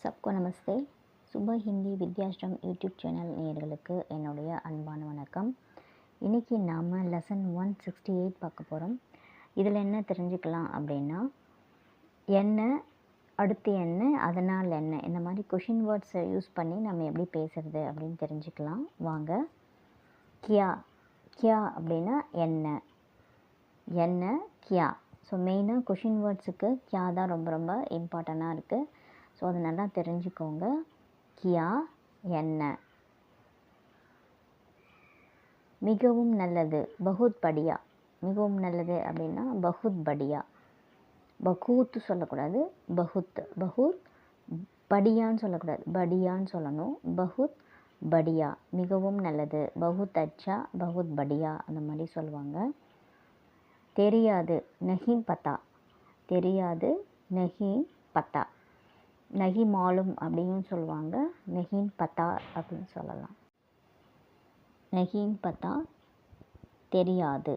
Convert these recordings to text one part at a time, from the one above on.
सबको नमस्ते. சுப ஹிந்தி வித்யாஷ்ரம் யூடியூப் சேனல் நேயர்களுக்கு என்னுடைய அன்பான வணக்கம். இன்றைக்கி நாம் லெசன் 168 பார்க்க போகிறோம். இதில் என்ன தெரிஞ்சுக்கலாம் அப்படின்னா, என்ன, அடுத்து என்ன, அதனால் என்ன, இந்த மாதிரி கொஷின் வேர்ட்ஸை யூஸ் பண்ணி நம்ம எப்படி பேசுகிறது அப்படின்னு தெரிஞ்சுக்கலாம். வாங்க. கியா, கியா அப்படின்னா என்ன, என்ன, கியா. ஸோ மெயினாக கொஷின் வேர்ட்ஸுக்கு கியா தான் ரொம்ப ரொம்ப இம்பார்ட்டண்ட்டாக இருக்குது. ஸோ அதை நல்லா தெரிஞ்சுக்கோங்க. கியா, என்ன. மிகவும் நல்லது, பகுத் படியா. மிகவும் நல்லது அப்படின்னா பகுத் படியா. பகூத் சொல்லக்கூடாது, பகுத். பகுத் படியான்னு சொல்லக்கூடாது, படியான்னு சொல்லணும். பகுத் படியா, மிகவும் நல்லது. பகுத் அச்சா, பகுத் படியா, அந்த மாதிரி சொல்லுவாங்க. தெரியாது, நஹி பத்தா. தெரியாது, நஹி பத்தா. நஹி மாலும் அப்படின்னு சொல்லுவாங்க. நஹீன் பத்தா அப்படின்னு சொல்லலாம். நஹீன் பத்தா, தெரியாது.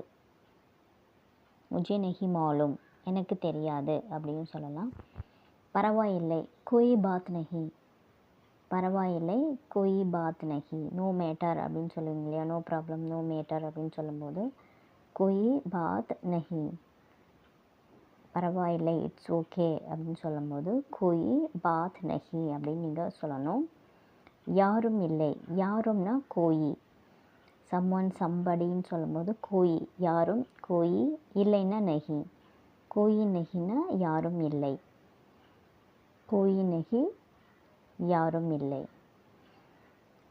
முஜே நஹி மாலும், எனக்கு தெரியாது அப்படின்னு சொல்லலாம். பரவாயில்லை, கோய் பாத் நஹி. பரவாயில்லை, கோய் பாத் நஹி. நோ மேட்டர் அப்படின்னு சொல்லுவீங்க இல்லையா, நோ ப்ராப்ளம், நோ மேட்டர் அப்படின்னு சொல்லும்போது கோய் பாத் நஹி. பரவாயில்லை, இட்ஸ் ஓகே அப்படின்னு சொல்லும்போது கோய் பாத் நஹி அப்படின்னு நீங்கள் சொல்லணும். யாரும் இல்லை, யாரும்னா கோயி. சம்ஒன், சம்படின்னு சொல்லும்போது கோயி, யாரும், கோயி. இல்லைன்னா நஹி. கோயி நஹின்னா யாரும் இல்லை. கோயி நஹி, யாரும் இல்லை.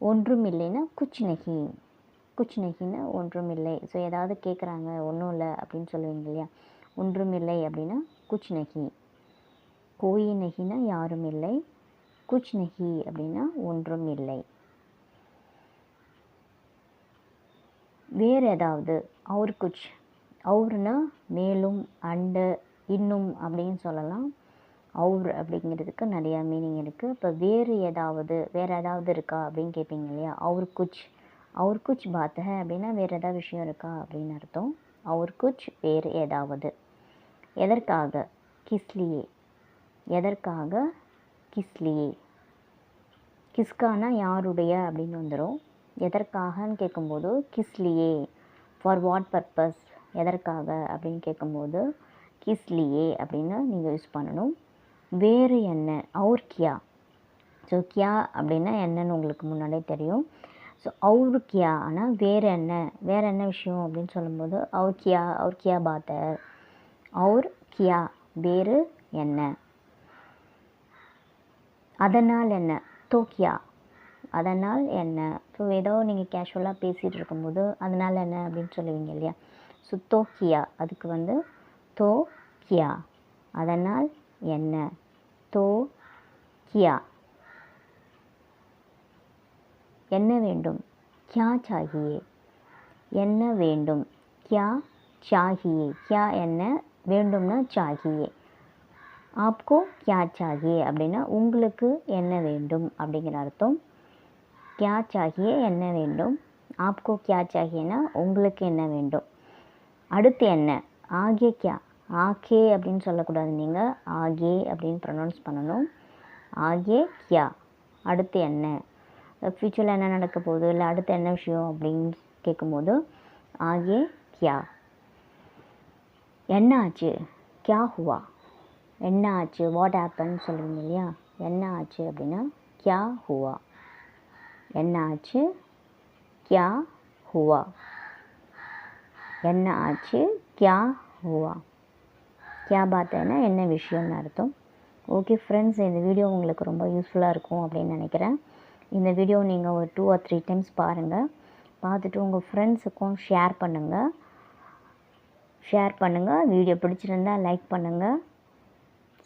ஒன்றும் இல்லைன்னா குச் நஹி. குச் நஹின்னா ஒன்றும் இல்லை. ஸோ ஏதாவது கேட்குறாங்க, ஒன்றும் இல்லை அப்படின்னு சொல்லுவீங்க இல்லையா, ஒன்றும் இல்லை அப்படின்னா குச் நஹி. கோயி நஹினா யாரும் இல்லை, குச் நஹி அப்படின்னா ஒன்றும் இல்லை. வேறு ஏதாவது, அவுர் குச். அவுர்னா மேலும், அண்டு, இன்னும் அப்படின்னு சொல்லலாம். அவுர் அப்படிங்கிறதுக்கு நிறையா மீனிங் இருக்குது. இப்போ வேறு ஏதாவது, வேறு ஏதாவது இருக்கா அப்படின்னு கேட்பீங்க இல்லையா, அவுர் குச். அவுர் குச் பாத் ஹை அப்படின்னா வேறு ஏதாவது விஷயம் இருக்கா அப்படின்னு அர்த்தம். அவுர் குச், வேறு ஏதாவது. எதற்காக, கிஸ்லியே. எதற்காக, கிஸ்லியே. கிஸ்கானா யாருடைய அப்படின்னு வந்துடும். எதற்காகன்னு கேட்கும்போது கிஸ்லியே. ஃபார் வாட் பர்பஸ், எதற்காக அப்படின்னு கேட்கும்போது கிஸ்லியே அப்படின்னு நீங்கள் யூஸ் பண்ணணும். வேறு என்ன, அவுர் கியா. ஸோ கியா அப்படின்னா என்னன்னு உங்களுக்கு முன்னாடியே தெரியும். ஸோ அவுர் கியா ஆனால் வேறு என்ன, வேறு என்ன விஷயம் அப்படின்னு சொல்லும்போது அவுர் கியா பாத்த. அவுர் கியா, வேறு என்ன. அதனால் என்ன, தோ கியா. அதனால் என்ன. ஸோ ஏதோ நீங்கள் கேஷுவலாக பேசிகிட்டு இருக்கும்போது அதனால் என்ன அப்படின்னு சொல்லுவீங்க இல்லையா. ஸோ தோ கியா, அதுக்கு வந்து தோ கியா. அதனால் என்ன, தோ கியா. என்ன வேண்டும், கியா சாகியே. என்ன வேண்டும், கியா சாகியே. கியா என்ன, வேண்டும்னா சாகியே. ஆப்கோ கியா சாகியே அப்படின்னா உங்களுக்கு என்ன வேண்டும் அப்படிங்கிற அர்த்தம். கியா சாகியே என்ன வேண்டும், ஆப்கோ கியா சாகியேனா உங்களுக்கு என்ன வேண்டும். அடுத்து என்ன, ஆகே கியா. ஆகே அப்படின்னு சொல்லக்கூடாது, நீங்கள் ஆகே அப்படின்னு ப்ரொனவுன்ஸ் பண்ணணும். ஆகே கியா, அடுத்து என்ன. ஃப்யூச்சரில் என்ன நடக்க போகுது, இல்லை அடுத்து என்ன விஷயம் அப்படின்னு கேட்கும்போது ஆகே கியா. என்ன ஆச்சு, கியா ஹுவா. என்ன ஆச்சு, வாட் ஹேப்பன் சொல்லுவீங்க இல்லையா. என்ன ஆச்சு அப்படின்னா கியா ஹுவா. என்ன ஆச்சு, கியா ஹுவா. என்ன ஆச்சு, கியா ஹுவா. கியா பாத்தேன்னா என்ன விஷயம்னு அர்த்தம். ஓகே ஃப்ரெண்ட்ஸ், இந்த வீடியோ உங்களுக்கு ரொம்ப யூஸ்ஃபுல்லாக இருக்கும் அப்படின்னு நினைக்கிறேன். இந்த வீடியோ நீங்கள் ஒரு 2 or 3 டைம்ஸ் பாருங்கள். பார்த்துட்டு உங்கள் ஃப்ரெண்ட்ஸுக்கும் ஷேர் பண்ணுங்கள். வீடியோ பிடிச்சிருந்தால் லைக் பண்ணுங்கள்,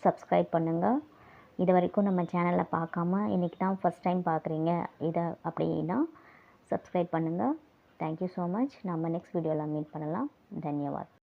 சப்ஸ்கிரைப் பண்ணுங்கள். இது வரைக்கும் நம்ம சேனலை பார்க்காம இன்றைக்கி தான் ஃபஸ்ட் டைம் பார்க்குறீங்க இதை அப்படின்னா சப்ஸ்கிரைப் பண்ணுங்கள். Thank you so much. நம்ம நெக்ஸ்ட் வீடியோவில் மீட் பண்ணலாம். தன்யவாத்.